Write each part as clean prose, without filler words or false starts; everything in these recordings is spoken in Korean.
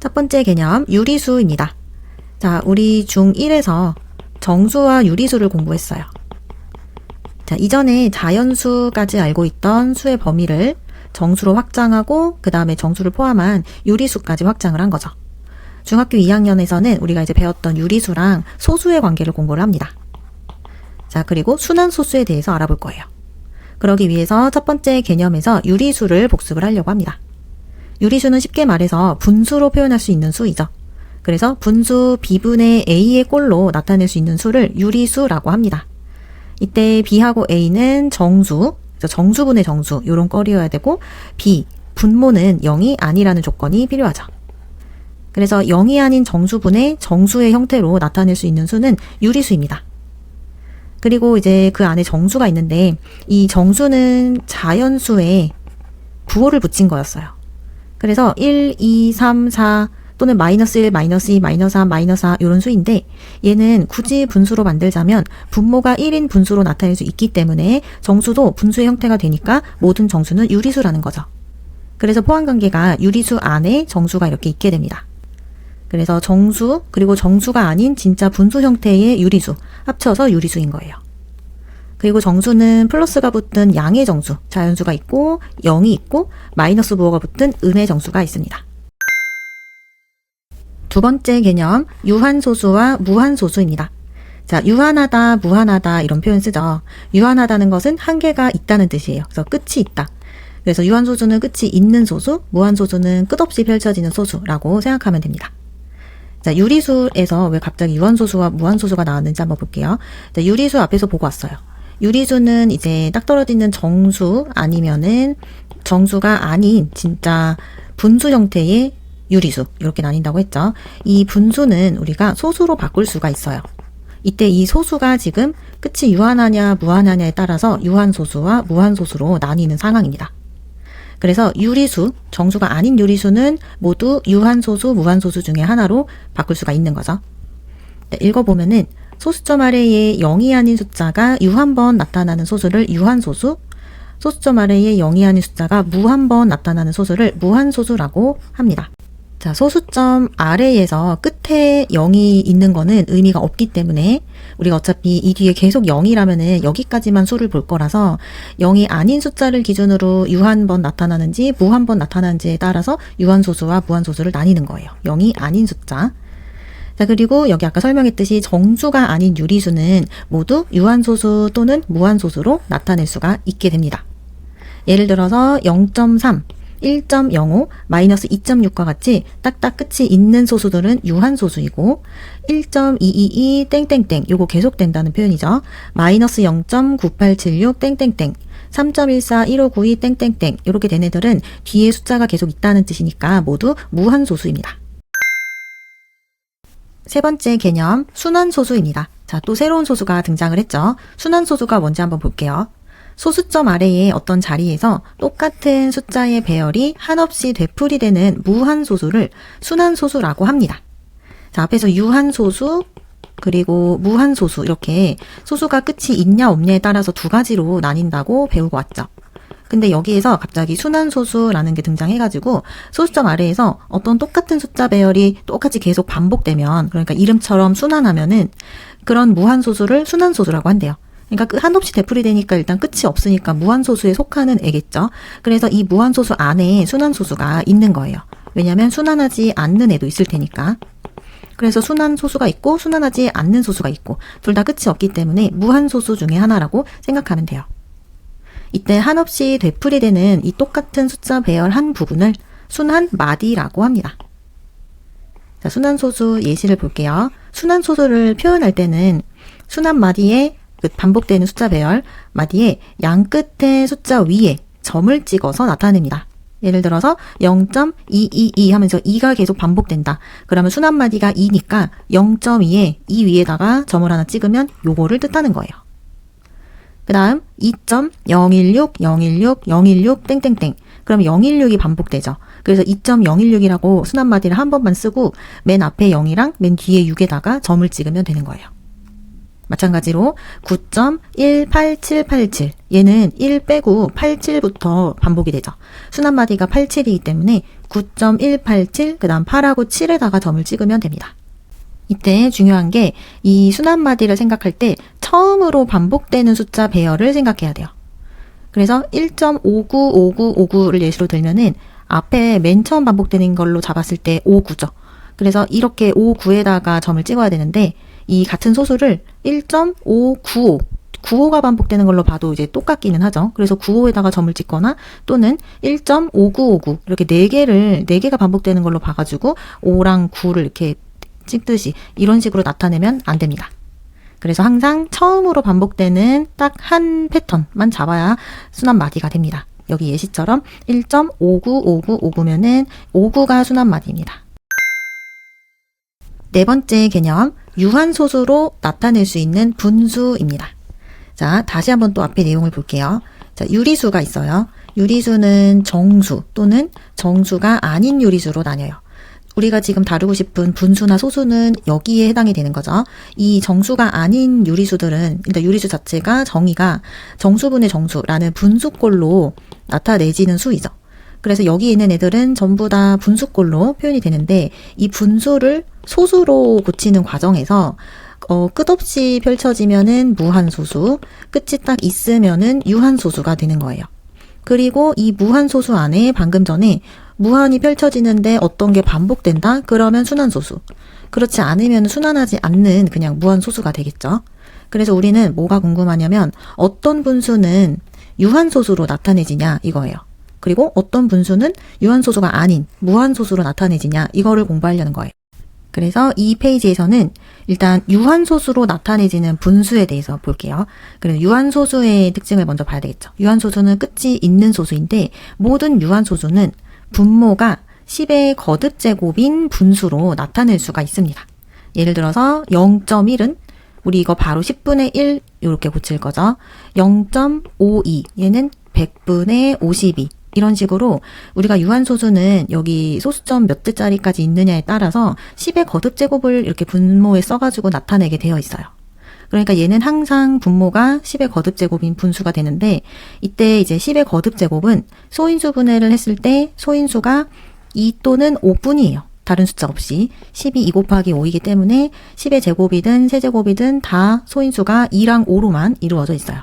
첫 번째 개념, 유리수입니다. 자, 우리 중1에서 정수와 유리수를 공부했어요. 자, 이전에 자연수까지 알고 있던 수의 범위를 정수로 확장하고 그 다음에 정수를 포함한 유리수까지 확장을 한 거죠. 중학교 2학년에서는 우리가 이제 배웠던 유리수랑 소수의 관계를 공부를 합니다. 자, 그리고 순환소수에 대해서 알아볼 거예요. 그러기 위해서 첫 번째 개념에서 유리수를 복습을 하려고 합니다. 유리수는 쉽게 말해서 분수로 표현할 수 있는 수이죠. 그래서 분수 B분의 A의 꼴로 나타낼 수 있는 수를 유리수라고 합니다. 이때 B하고 A는 정수, 정수분의 정수 이런 꼴이어야 되고 B, 분모는 0이 아니라는 조건이 필요하죠. 그래서 0이 아닌 정수분의 정수의 형태로 나타낼 수 있는 수는 유리수입니다. 그리고 이제 그 안에 정수가 있는데 이 정수는 자연수에 부호를 붙인 거였어요. 그래서 1, 2, 3, 4 또는 마이너스 1, 마이너스 2, 마이너스 3, 마이너스 4 이런 수인데 얘는 굳이 분수로 만들자면 분모가 1인 분수로 나타낼 수 있기 때문에 정수도 분수의 형태가 되니까 모든 정수는 유리수라는 거죠. 그래서 포함관계가 유리수 안에 정수가 이렇게 있게 됩니다. 그래서 정수 그리고 정수가 아닌 진짜 분수 형태의 유리수 합쳐서 유리수인 거예요. 그리고 정수는 플러스가 붙은 양의 정수, 자연수가 있고 0이 있고 마이너스 부호가 붙은 음의 정수가 있습니다. 두 번째 개념, 유한소수와 무한소수입니다. 자, 유한하다, 무한하다 이런 표현 쓰죠. 유한하다는 것은 한계가 있다는 뜻이에요. 그래서 끝이 있다. 그래서 유한소수는 끝이 있는 소수, 무한소수는 끝없이 펼쳐지는 소수라고 생각하면 됩니다. 자, 유리수에서 왜 갑자기 유한소수와 무한소수가 나왔는지 한번 볼게요. 자, 유리수 앞에서 보고 왔어요. 유리수는 이제 딱 떨어지는 정수 아니면은 정수가 아닌 진짜 분수 형태의 유리수 이렇게 나뉜다고 했죠. 이 분수는 우리가 소수로 바꿀 수가 있어요. 이때 이 소수가 지금 끝이 유한하냐 무한하냐에 따라서 유한소수와 무한소수로 나뉘는 상황입니다. 그래서 유리수, 정수가 아닌 유리수는 모두 유한소수, 무한소수 중에 하나로 바꿀 수가 있는 거죠. 네, 읽어보면은 소수점 아래에 0이 아닌 숫자가 유한번 나타나는 소수를 유한소수, 소수점 아래에 0이 아닌 숫자가 무한번 나타나는 소수를 무한소수라고 합니다. 자, 소수점 아래에서 끝에 0이 있는 거는 의미가 없기 때문에 우리가 어차피 이 뒤에 계속 0이라면은 여기까지만 수를 볼 거라서 0이 아닌 숫자를 기준으로 유한번 나타나는지 무한번 나타나는지에 따라서 유한소수와 무한소수를 나뉘는 거예요. 0이 아닌 숫자. 자, 그리고 여기 아까 설명했듯이 정수가 아닌 유리수는 모두 유한소수 또는 무한소수로 나타낼 수가 있게 됩니다. 예를 들어서 0.3, 1.05, 마이너스 2.6과 같이 딱딱 끝이 있는 소수들은 유한소수이고 1.222 땡땡땡 요거 계속된다는 표현이죠. 마이너스 0.9876 땡땡땡 3.141592 땡땡땡 이렇게 된 애들은 뒤에 숫자가 계속 있다는 뜻이니까 모두 무한소수입니다. 세 번째 개념, 순환소수입니다. 자, 또 새로운 소수가 등장을 했죠. 순환소수가 뭔지 한번 볼게요. 소수점 아래에 어떤 자리에서 똑같은 숫자의 배열이 한없이 되풀이되는 무한소수를 순환소수라고 합니다. 자, 앞에서 유한소수 그리고 무한소수 이렇게 소수가 끝이 있냐 없냐에 따라서 두 가지로 나뉜다고 배우고 왔죠. 근데 여기에서 갑자기 순환소수라는 게 등장해가지고 소수점 아래에서 어떤 똑같은 숫자 배열이 똑같이 계속 반복되면 그러니까 이름처럼 순환하면은 그런 무한소수를 순환소수라고 한대요. 그러니까 한없이 되풀이되니까 일단 끝이 없으니까 무한소수에 속하는 애겠죠. 그래서 이 무한소수 안에 순환소수가 있는 거예요. 왜냐하면 순환하지 않는 애도 있을 테니까. 그래서 순환소수가 있고 순환하지 않는 소수가 있고 둘 다 끝이 없기 때문에 무한소수 중에 하나라고 생각하면 돼요. 이때 한없이 되풀이되는 이 똑같은 숫자 배열 한 부분을 순환마디라고 합니다. 자, 순환소수 예시를 볼게요. 순환소수를 표현할 때는 순환마디에 반복되는 숫자 배열 마디에 양 끝의 숫자 위에 점을 찍어서 나타냅니다. 예를 들어서 0.222 하면서 2가 계속 반복된다. 그러면 순환마디가 2니까 0.2에 2 위에다가 점을 하나 찍으면 요거를 뜻하는 거예요. 그 다음 2.016, 016, 016 땡땡땡. 그럼 016이 반복되죠. 그래서 2.016이라고 순환마디를 한 번만 쓰고 맨 앞에 0이랑 맨 뒤에 6에다가 점을 찍으면 되는 거예요. 마찬가지로 9.18787 얘는 1 빼고 87부터 반복이 되죠. 순환마디가 87이기 때문에 9.187 그 다음 8하고 7에다가 점을 찍으면 됩니다. 이때 중요한 게 이 순환마디를 생각할 때 처음으로 반복되는 숫자 배열을 생각해야 돼요. 그래서 1.595959를 예시로 들면은 앞에 맨 처음 반복되는 걸로 잡았을 때 59죠. 그래서 이렇게 59에다가 점을 찍어야 되는데 이 같은 소수를 1.595 95가 반복되는 걸로 봐도 이제 똑같기는 하죠. 그래서 95에다가 점을 찍거나 또는 1.5959 이렇게 4개가 반복되는 걸로 봐가지고 5랑 9를 이렇게 찍듯이 이런 식으로 나타내면 안 됩니다. 그래서 항상 처음으로 반복되는 딱 한 패턴만 잡아야 순환마디가 됩니다. 여기 예시처럼 1.595959면은 59가 순환마디입니다. 네 번째 개념, 유한소수로 나타낼 수 있는 분수입니다. 자, 다시 한번 또 앞에 내용을 볼게요. 자, 유리수가 있어요. 유리수는 정수 또는 정수가 아닌 유리수로 나뉘어요. 우리가 지금 다루고 싶은 분수나 소수는 여기에 해당이 되는 거죠. 이 정수가 아닌 유리수들은 일단 유리수 자체가 정의가 정수분의 정수라는 분수꼴로 나타내지는 수이죠. 그래서 여기 있는 애들은 전부 다 분수꼴로 표현이 되는데 이 분수를 소수로 고치는 과정에서 끝없이 펼쳐지면은 무한소수, 끝이 딱 있으면은 유한소수가 되는 거예요. 그리고 이 무한소수 안에 방금 전에 무한이 펼쳐지는데 어떤 게 반복된다? 그러면 순환소수. 그렇지 않으면 순환하지 않는 그냥 무한소수가 되겠죠. 그래서 우리는 뭐가 궁금하냐면 어떤 분수는 유한소수로 나타내지냐 이거예요. 그리고 어떤 분수는 유한소수가 아닌 무한소수로 나타내지냐 이거를 공부하려는 거예요. 그래서 이 페이지에서는 일단 유한소수로 나타내지는 분수에 대해서 볼게요. 그래서 유한소수의 특징을 먼저 봐야 되겠죠. 유한소수는 끝이 있는 소수인데 모든 유한소수는 분모가 10의 거듭제곱인 분수로 나타낼 수가 있습니다. 예를 들어서 0.1은 우리 이거 바로 10분의 1 이렇게 고칠 거죠. 0.52 얘는 100분의 52 이런 식으로 우리가 유한소수는 여기 소수점 몇 대짜리까지 있느냐에 따라서 10의 거듭제곱을 이렇게 분모에 써가지고 나타내게 되어 있어요. 그러니까 얘는 항상 분모가 10의 거듭제곱인 분수가 되는데 이때 이제 10의 거듭제곱은 소인수 분해를 했을 때 소인수가 2 또는 5뿐이에요. 다른 숫자 없이 10이 2 곱하기 5이기 때문에 10의 제곱이든 세제곱이든 다 소인수가 2랑 5로만 이루어져 있어요.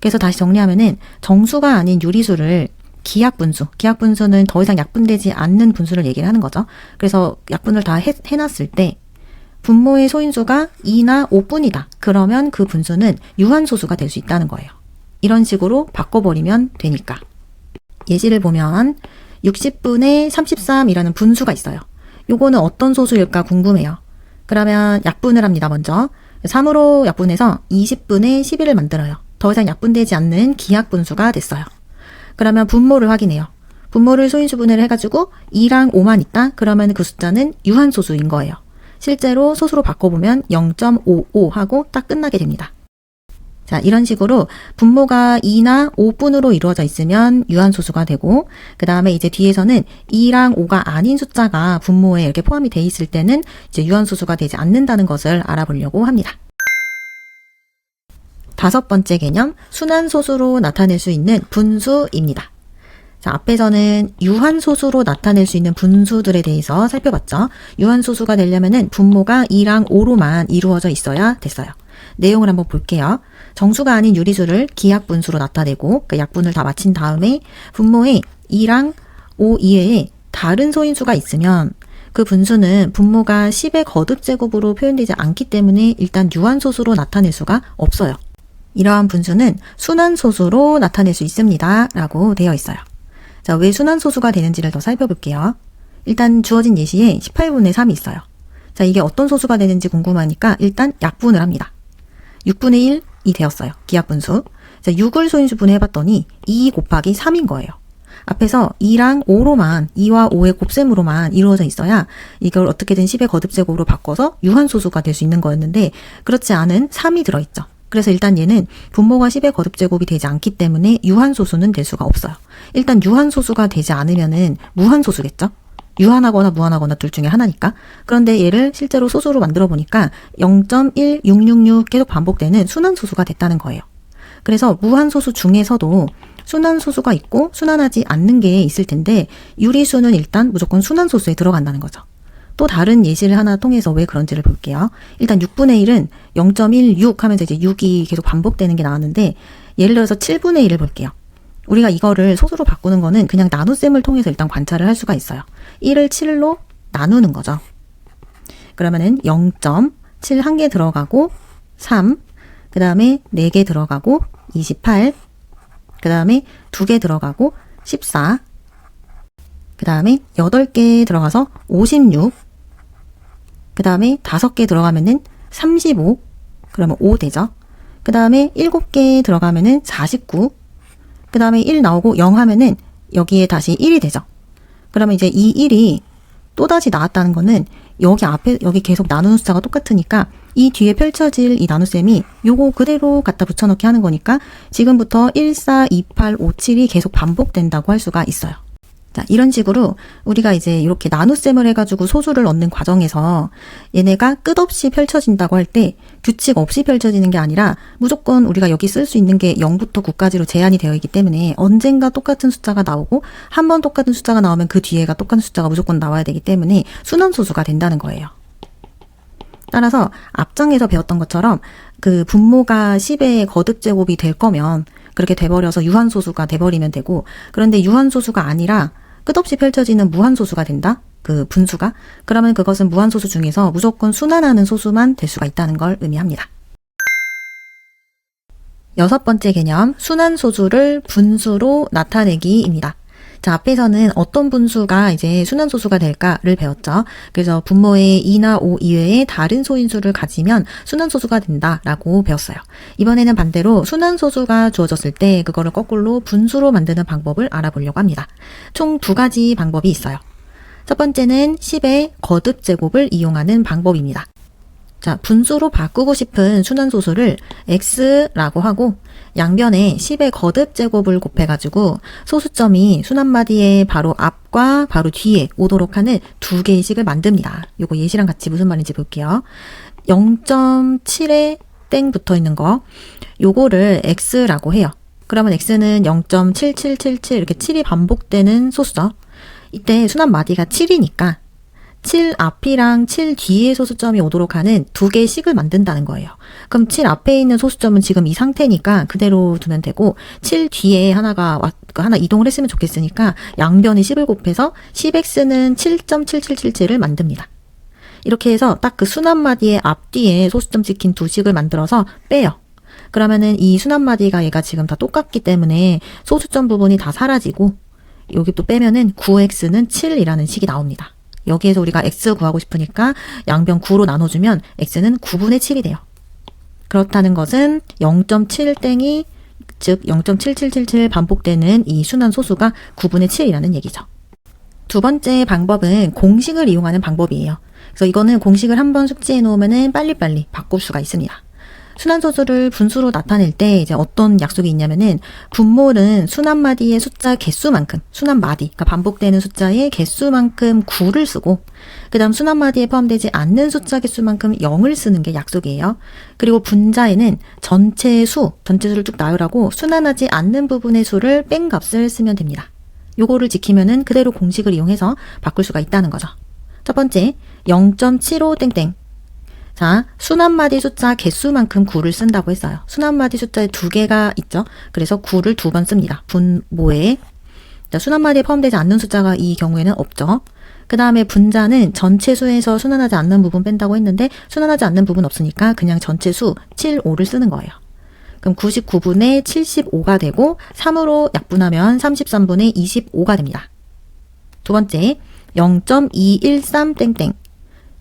그래서 다시 정리하면은 정수가 아닌 유리수를 기하분수는 더 이상 약분되지 않는 분수를 얘기를 하는 거죠. 그래서 약분을 다 해놨을 때 분모의 소인수가 2나 5뿐이다. 그러면 그 분수는 유한소수가 될 수 있다는 거예요. 이런 식으로 바꿔버리면 되니까. 예시를 보면 60분의 33이라는 분수가 있어요. 요거는 어떤 소수일까 궁금해요. 그러면 약분을 합니다. 먼저 3으로 약분해서 20분의 11을 만들어요. 더 이상 약분되지 않는 기하분수가 됐어요. 그러면 분모를 확인해요. 분모를 소인수 분해를 해가지고 2랑 5만 있다? 그러면 그 숫자는 유한소수인 거예요. 실제로 소수로 바꿔보면 0.55 하고 딱 끝나게 됩니다. 자, 이런 식으로 분모가 2나 5분으로 이루어져 있으면 유한소수가 되고 그 다음에 이제 뒤에서는 2랑 5가 아닌 숫자가 분모에 이렇게 포함이 돼 있을 때는 이제 유한소수가 되지 않는다는 것을 알아보려고 합니다. 다섯 번째 개념, 순환소수로 나타낼 수 있는 분수입니다. 자, 앞에서는 유한소수로 나타낼 수 있는 분수들에 대해서 살펴봤죠. 유한소수가 되려면은 분모가 2랑 5로만 이루어져 있어야 됐어요. 내용을 한번 볼게요. 정수가 아닌 유리수를 기하분수로 나타내고 그러니까 약분을 다 마친 다음에 분모에 2랑 5 이외에 다른 소인수가 있으면 그 분수는 분모가 10의 거듭제곱으로 표현되지 않기 때문에 일단 유한소수로 나타낼 수가 없어요. 이러한 분수는 순환소수로 나타낼 수 있습니다. 라고 되어 있어요. 자, 왜 순환소수가 되는지를 더 살펴볼게요. 일단 주어진 예시에 18분의 3이 있어요. 자, 이게 어떤 소수가 되는지 궁금하니까 일단 약분을 합니다. 6분의 1이 되었어요. 기하분수. 자, 6을 소인수 분해해봤더니 2 곱하기 3인 거예요. 앞에서 2랑 5로만 2와 5의 곱셈으로만 이루어져 있어야 이걸 어떻게든 10의 거듭제곱으로 바꿔서 유한소수가 될 수 있는 거였는데 그렇지 않은 3이 들어있죠. 그래서 일단 얘는 분모가 10의 거듭제곱이 되지 않기 때문에 유한소수는 될 수가 없어요. 일단 유한소수가 되지 않으면은 무한소수겠죠? 유한하거나 무한하거나 둘 중에 하나니까. 그런데 얘를 실제로 소수로 만들어 보니까 0.1666 계속 반복되는 순환소수가 됐다는 거예요. 그래서 무한소수 중에서도 순환소수가 있고 순환하지 않는 게 있을 텐데 유리수는 일단 무조건 순환소수에 들어간다는 거죠. 또 다른 예시를 하나 통해서 왜 그런지를 볼게요. 일단 6분의 1은 0.16 하면서 이제 6이 계속 반복되는 게 나왔는데 예를 들어서 7분의 1을 볼게요. 우리가 이거를 소수로 바꾸는 거는 그냥 나눗셈을 통해서 일단 관찰을 할 수가 있어요. 1을 7로 나누는 거죠. 그러면은 0.7 한 개 들어가고 3, 그 다음에 4개 들어가고 28, 그 다음에 2개 들어가고 14, 그 다음에 8개 들어가서 56, 그 다음에 5개 들어가면은 35, 그러면 5 되죠. 그 다음에 7개 들어가면은 49, 그 다음에 1 나오고 0 하면은 여기에 다시 1이 되죠. 그러면 이제 이 1이 또다시 나왔다는 거는 여기 계속 나누는 숫자가 똑같으니까 이 뒤에 펼쳐질 이 나눗셈이 요거 그대로 갖다 붙여넣기 하는 거니까 지금부터 1, 4, 2, 8, 5, 7이 계속 반복된다고 할 수가 있어요. 자, 이런 식으로 우리가 이제 이렇게 나눗셈을 해가지고 소수를 얻는 과정에서 얘네가 끝없이 펼쳐진다고 할 때 규칙 없이 펼쳐지는 게 아니라 무조건 우리가 여기 쓸 수 있는 게 0부터 9까지로 제한이 되어 있기 때문에 언젠가 똑같은 숫자가 나오고 한 번 똑같은 숫자가 나오면 그 뒤에가 똑같은 숫자가 무조건 나와야 되기 때문에 순환소수가 된다는 거예요. 따라서 앞장에서 배웠던 것처럼 그 분모가 10의 거듭제곱이 될 거면 그렇게 돼버려서 유한소수가 돼버리면 되고, 그런데 유한소수가 아니라 끝없이 펼쳐지는 무한소수가 된다? 그 분수가? 그러면 그것은 무한소수 중에서 무조건 순환하는 소수만 될 수가 있다는 걸 의미합니다. 6번째 개념, 순환소수를 분수로 나타내기입니다. 자, 앞에서는 어떤 분수가 이제 순환소수가 될까를 배웠죠. 그래서 분모에 2나 5 이외에 다른 소인수를 가지면 순환소수가 된다라고 배웠어요. 이번에는 반대로 순환소수가 주어졌을 때 그거를 거꾸로 분수로 만드는 방법을 알아보려고 합니다. 총 2가지 방법이 있어요. 첫 번째는 10의 거듭제곱을 이용하는 방법입니다. 자, 분수로 바꾸고 싶은 순환소수를 x라고 하고 양변에 10의 거듭제곱을 곱해가지고 소수점이 순환마디의 바로 앞과 바로 뒤에 오도록 하는 2개의 식을 만듭니다. 요거 예시랑 같이 무슨 말인지 볼게요. 0.7에 땡 붙어 있는 거, 요거를 x라고 해요. 그러면 x는 0.7777 이렇게 7이 반복되는 소수죠. 이때 순환마디가 7이니까 7 앞이랑 7 뒤에 소수점이 오도록 하는 2개의 식을 만든다는 거예요. 그럼 7 앞에 있는 소수점은 지금 이 상태니까 그대로 두면 되고 7 뒤에 하나 이동을 했으면 좋겠으니까 양변에 10을 곱해서 10x는 7.7777을 만듭니다. 이렇게 해서 딱 그 순환마디의 앞뒤에 소수점 찍힌 2식을 만들어서 빼요. 그러면은 이 순환마디가 얘가 지금 다 똑같기 때문에 소수점 부분이 다 사라지고 여기 또 빼면은 9x는 7이라는 식이 나옵니다. 여기에서 우리가 x 구하고 싶으니까 양변 9로 나눠주면 x는 9분의 7이 돼요. 그렇다는 것은 0.7땡이 즉 0.7777 반복되는 이 순환소수가 9분의 7이라는 얘기죠. 두 번째 방법은 공식을 이용하는 방법이에요. 그래서 이거는 공식을 한번 숙지해 놓으면 빨리빨리 바꿀 수가 있습니다. 순환소수를 분수로 나타낼 때 이제 어떤 약속이 있냐면은 분모는 순환마디의 숫자 개수만큼, 순환마디, 그러니까 반복되는 숫자의 개수만큼 9를 쓰고 그 다음 순환마디에 포함되지 않는 숫자 개수만큼 0을 쓰는 게 약속이에요. 그리고 분자에는 전체수를 쭉 나열하고 순환하지 않는 부분의 수를 뺀 값을 쓰면 됩니다. 요거를 지키면은 그대로 공식을 이용해서 바꿀 수가 있다는 거죠. 첫 번째, 0.75땡땡. 자, 순환마디 숫자 개수만큼 9를 쓴다고 했어요. 순환마디 숫자에 2개가 있죠. 그래서 9를 2번 씁니다. 분모에. 자, 순환마디에 포함되지 않는 숫자가 이 경우에는 없죠. 그 다음에 분자는 전체 수에서 순환하지 않는 부분 뺀다고 했는데 순환하지 않는 부분 없으니까 그냥 전체 수 7, 5를 쓰는 거예요. 그럼 99분의 75가 되고 3으로 약분하면 33분의 25가 됩니다. 두 번째, 0.213땡땡.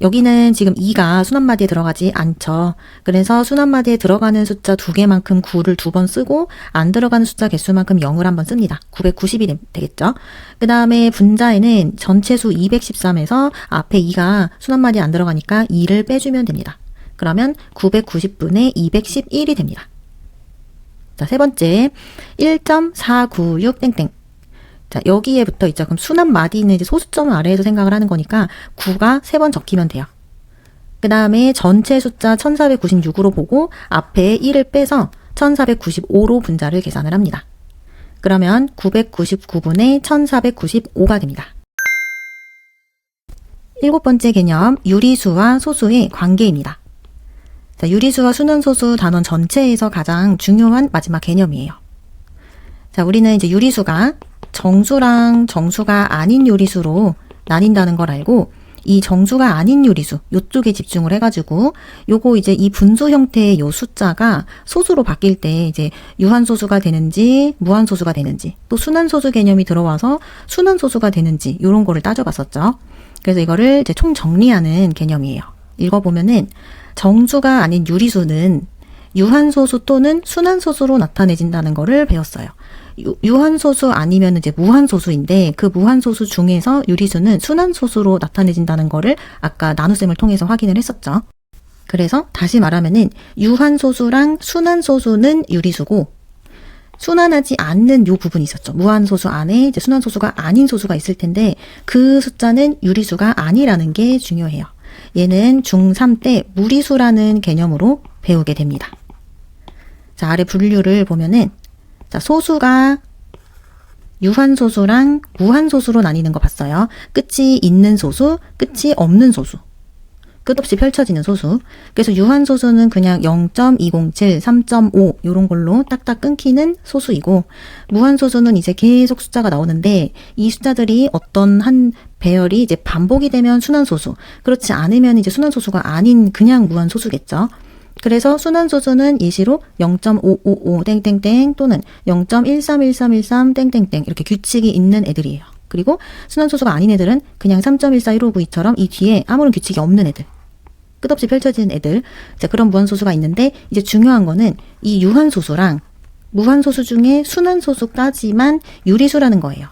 여기는 지금 2가 순환마디에 들어가지 않죠. 그래서 순환마디에 들어가는 숫자 2개만큼 9를 2번 쓰고 안 들어가는 숫자 개수만큼 0을 한번 씁니다. 990이 되겠죠. 그 다음에 분자에는 전체수 213에서 앞에 2가 순환마디에 안 들어가니까 2를 빼주면 됩니다. 그러면 990분의 211이 됩니다. 자, 세 번째 1.496땡땡. 자, 여기에 붙어 있죠. 그럼 순한 마디 있는 이제 소수점 아래에서 생각을 하는 거니까 9가 3번 적히면 돼요. 그 다음에 전체 숫자 1496으로 보고 앞에 1을 빼서 1495로 분자를 계산을 합니다. 그러면 999분의 1495가 됩니다. 7번째 개념, 유리수와 소수의 관계입니다. 자, 유리수와 순환소수 단원 전체에서 가장 중요한 마지막 개념이에요. 자, 우리는 이제 유리수가 정수랑 정수가 아닌 유리수로 나뉜다는 걸 알고 이 정수가 아닌 유리수 요쪽에 집중을 해가지고 요거 이제 이 분수 형태의 요 숫자가 소수로 바뀔 때 이제 유한소수가 되는지 무한소수가 되는지 또 순환소수 개념이 들어와서 순환소수가 되는지 요런 거를 따져봤었죠. 그래서 이거를 이제 총 정리하는 개념이에요. 읽어보면은 정수가 아닌 유리수는 유한소수 또는 순환소수로 나타내진다는 거를 배웠어요. 유한소수 아니면 이제 무한소수인데 그 무한소수 중에서 유리수는 순환소수로 나타내진다는 거를 아까 나눗셈을 통해서 확인을 했었죠. 그래서 다시 말하면은 유한소수랑 순환소수는 유리수고 순환하지 않는 요 부분이 있었죠. 무한소수 안에 이제 순환소수가 아닌 소수가 있을 텐데 그 숫자는 유리수가 아니라는 게 중요해요. 얘는 중3 때 무리수라는 개념으로 배우게 됩니다. 자, 아래 분류를 보면은 자, 소수가 유한소수랑 무한소수로 나뉘는 거 봤어요. 끝이 있는 소수, 끝이 없는 소수. 끝없이 펼쳐지는 소수. 그래서 유한소수는 그냥 0.207, 3.5 이런 걸로 딱딱 끊기는 소수이고 무한소수는 이제 계속 숫자가 나오는데 이 숫자들이 어떤 한 배열이 이제 반복이 되면 순환소수, 그렇지 않으면 이제 순환소수가 아닌 그냥 무한소수겠죠. 그래서 순환소수는 예시로 0.555 땡땡땡 또는 0.131313 땡땡땡 이렇게 규칙이 있는 애들이에요. 그리고 순환소수가 아닌 애들은 그냥 3.14159처럼 이 뒤에 아무런 규칙이 없는 애들. 끝없이 펼쳐지는 애들. 자, 그런 무한소수가 있는데 이제 중요한 거는 이 유한소수랑 무한소수 중에 순환소수까지만 유리수라는 거예요.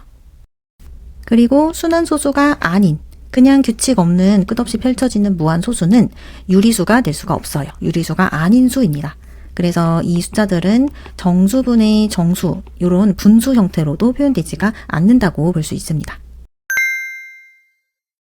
그리고 순환소수가 아닌 그냥 규칙 없는 끝없이 펼쳐지는 무한소수는 유리수가 될 수가 없어요. 유리수가 아닌 수입니다. 그래서 이 숫자들은 정수분의 정수 이런 분수 형태로도 표현되지가 않는다고 볼 수 있습니다.